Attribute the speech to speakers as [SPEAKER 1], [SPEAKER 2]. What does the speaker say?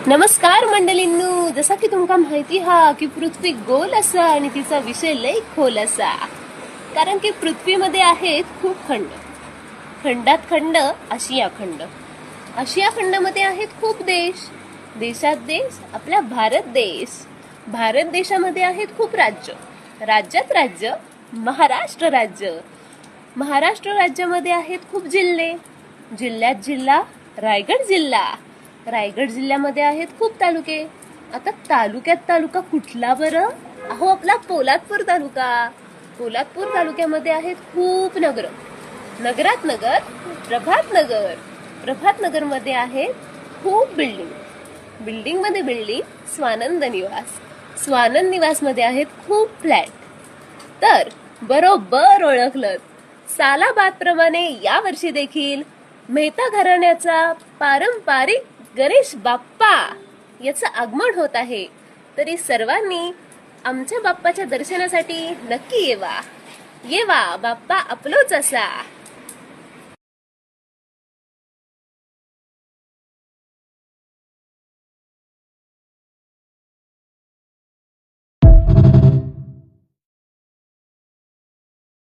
[SPEAKER 1] नमस्कार मंडळींनो, जसा की तुमका माहिती हा की पृथ्वी गोल असा आणि तिचा विषय लय खोल असा. कारण की पृथ्वीमध्ये आहेत खूप खंड. खंडात खंड आशिया खंड. आशिया खंडामध्ये आहेत खूप देश. देशात देश आपला भारत देश. भारत देशामध्ये आहेत खूप राज्य. राज्यात राज्य महाराष्ट्र राज्य. महाराष्ट्र राज्यामध्ये आहेत खूप जिल्हे. जिल्ह्यात जिल्हा रायगड जिल्हा. रायगड जिल्ह्यामध्ये आहेत खूप तालुके. आता तालुक्यात तालुका कुठला बरं? अहो, आपला पोलादपूर तालुका. पोलादपूर तालुक्यामध्ये आहेत खूप नगर. नगरात नगर प्रभात नगर. प्रभात नगर मध्ये आहेत खूप बिल्डिंग. बिल्डिंग मध्ये बिल्डिंग स्वानंद निवास. स्वानंद निवास मध्ये आहेत खूप फ्लॅट. तर बरोबर ओळखलं. सालाबाद प्रमाणे या वर्षी देखील मेहता घराण्याचा पारंपरिक गणेश बाप्पा याचं आगमन होत आहे. तरी सर्वांनी आमच्या बाप्पाच्या दर्शनासाठी नक्की येवा. येवा, बाप्पा आपलोच असा.